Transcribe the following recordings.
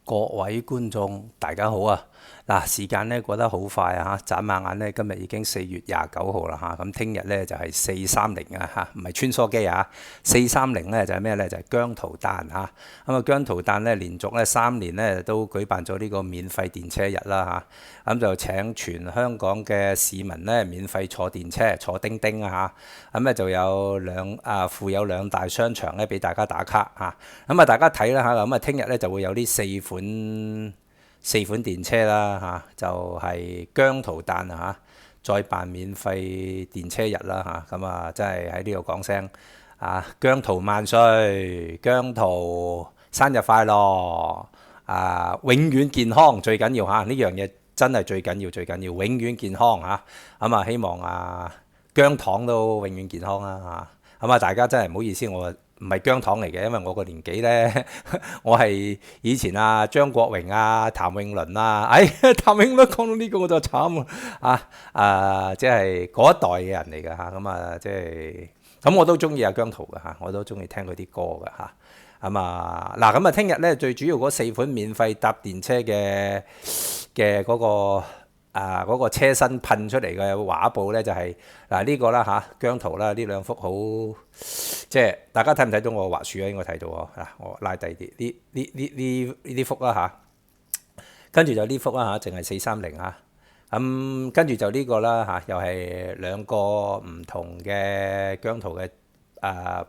各位觀眾，大家好啊！嗱，時間咧過得好快啊！眨下眼咧，今日已經4月29號啦嚇。咁聽日咧就係430啊嚇，唔係穿梭機啊。430咧就係咩咧？就係姜濤誕嚇。咁啊，姜濤誕咧連續咧3年咧都舉辦咗呢個免費電車日啦嚇。咁就請全香港嘅市民咧免費坐電車，坐叮叮啊嚇。咁咧就有附有兩大商場咧俾大家打卡嚇。咁啊，大家睇啦嚇。咁啊，聽日咧就會有呢四款電車啦嚇，就係姜濤誕啊嚇，再辦免費電車日啦嚇。咁啊，真係喺呢度講聲姜濤萬歲，姜濤生日快樂永遠健康最緊要嚇，呢樣嘢真係最緊要，永遠健康嚇。咁啊，希望姜糖都永遠健康啦嚇。咁啊，大家真係唔好意思，我唔係姜糖嚟嘅，因為我個年紀呢，我係以前張國榮譚詠麟譚詠麟講到呢個我就慘即係嗰一代嘅人嚟㗎嚇。咁即係咁我都中意姜濤㗎嚇，我都中意聽佢啲歌㗎嚇。咁聽日呢，最主要嗰4款免費搭電車嘅嗰個車身噴出嚟嘅畫布呢，就係呢個啦嚇，姜濤啦，呢兩幅好，即係大家睇唔睇到我畫樹啊？應該睇到喎。我拉低啲呢幅啦嚇，跟住就呢幅啦嚇，淨係430嚇。咁跟住就呢個啦嚇，又係兩個唔同嘅姜濤嘅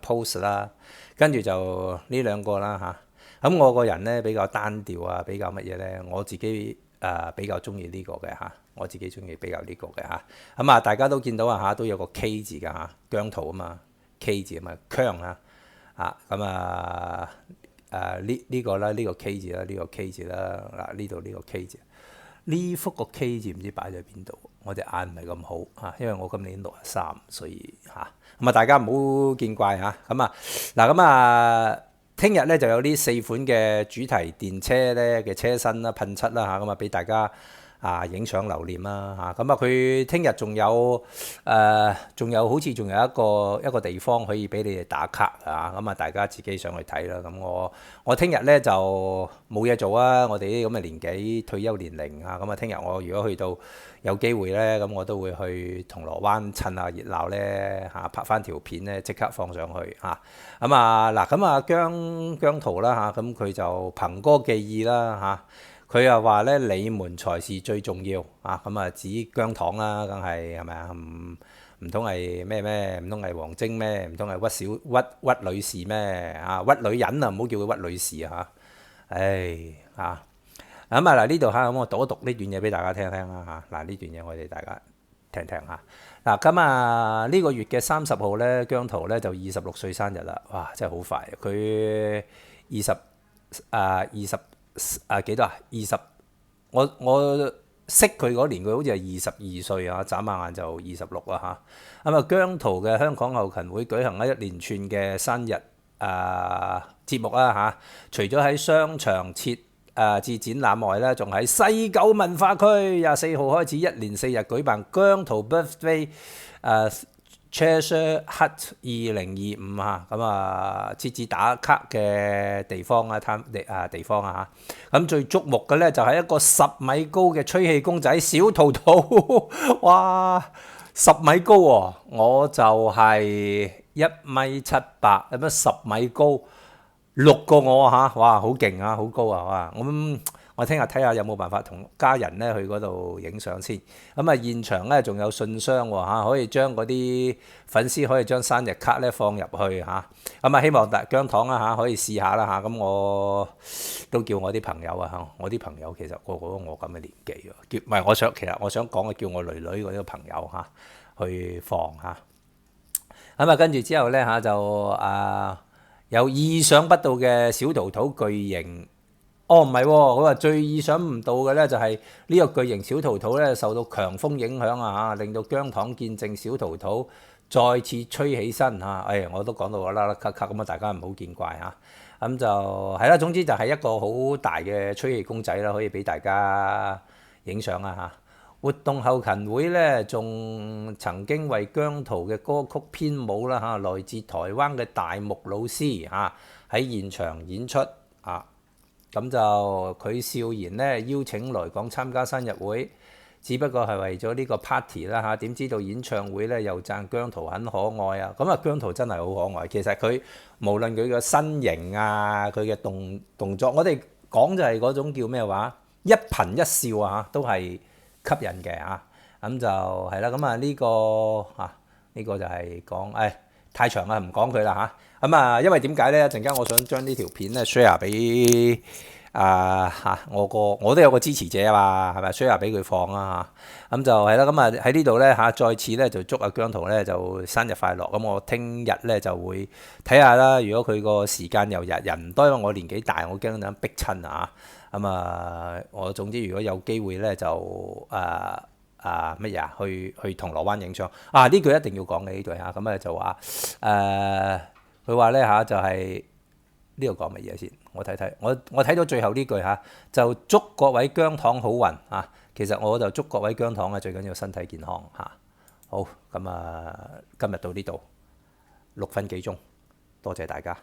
pose 啦。跟住就呢兩個啦嚇。咁我個人呢比較單調比較乜嘢呢？我自己比較中意呢個嘅嚇，我自己中意比較呢個嘅嚇。咁大家都見到嚇，都有個 K 字㗎嚇，姜濤啊嘛 ，K 字啊嘛，姜呢個啦，呢個 K 字啦，呢個 K 字啦，呢度呢個 K 字，呢幅個 K 字唔知擺咗喺邊度，我隻眼唔係咁好嚇，因為我今年63，所以嚇大家唔好見怪嚇。聽日咧就有呢4款嘅主題電車咧嘅車身啦、噴漆啦嚇，咁俾大家影相留念啦嚇。佢聽日仲有好似仲有一個地方可以俾你哋打卡大家自己上去睇啦。咁我聽日咧就冇嘢做啊，我哋啲咁嘅年紀退休年齡聽日我如果去到有機會咧，咁我都會去銅鑼灣趁下熱鬧咧拍翻條片咧，即刻放上去姜濤啦嚇，咁佢就憑歌寄意啦嚇，佢又話咧你們才是最重要指姜糖啦，梗係咪啊？唔通係咩？唔通係黃晶咩？唔通係屈女士咩？屈女人唔好叫佢屈女士呢度咁我讀一讀呢段嘢俾大家聽聽啦嚇。呢段嘢我哋大家聽聽嚇。呢個月嘅30號咧，姜濤咧就26歲生日啦。哇，真係好快！佢幾多20？我識佢嗰年，佢好似係22歲眨下眼就26啦嚇。姜濤嘅香港後勤會舉行一連串嘅生日節目啦嚇。除咗喺商場設至展覽外咧，仲喺西九文化區24號開始1連4日舉辦姜濤 Birthday Treasure Hunt 2025設置打卡嘅地方最矚目嘅咧就係一個10米高嘅吹氣公仔小桃桃，哇！10米高喎，我就係1米78，有乜10米高？6個我哇，好勁好高哇！我聽日睇下有冇辦法同家人咧去嗰度影相先。現場咧仲有信箱喎可以將嗰啲粉絲可以將生日卡咧放入去希望姜糖可以試下啦咁我都叫我啲朋友我啲朋友其實個個都我咁嘅年紀喎，唔係我想講叫我女嗰啲朋友去放跟住之後咧有意想不到嘅小桃桃巨型。唔係喎，佢話最意想唔到嘅咧就係呢個巨型小桃桃咧受到強風影響令到姜糖見證小桃桃再次吹起身我都講到我啦啦咳咳咁大家唔好見怪咁就係啦。總之就係一個好大嘅吹氣公仔啦，可以俾大家影相活動後勤會咧仲曾經為姜濤嘅歌曲編舞啦來自台灣嘅大木老師喺現場演出咁就佢笑言咧邀請來港參加生日會，只不過係為咗呢個 party 啦嚇。點知道演唱會咧又讚姜濤很可愛啊！咁啊姜濤真係好可愛。其實佢無論佢嘅身形啊，佢嘅動作，我哋講就係嗰種叫咩話，一顰一笑啊都係吸引嘅啊。咁就係啦。咁啊呢個呢個就係講太長啦，唔講佢啦嚇。咁啊，因為點解咧？一陣間我想將呢條片咧 share 俾我都有個支持者啊嘛，係咪 share 俾佢放啊嚇？咁就係啦。咁啊喺呢度咧再次咧就祝阿姜濤咧就生日快樂。咁我聽日咧就會睇下啦。如果佢個時間又人唔多，因為我年紀大，我驚等逼親啊。咁啊，我總之如果有機會咧就乜嘢去銅鑼灣影相啊！呢句一定要講嘅呢句嚇。咁啊就話佢話咧就係呢度講乜嘢先？我睇我睇到最後呢句就祝各位姜糖好運啊！其實我就祝各位姜糖最緊要身體健康嚇。好，咁今日到呢度6分幾鐘，多謝大家。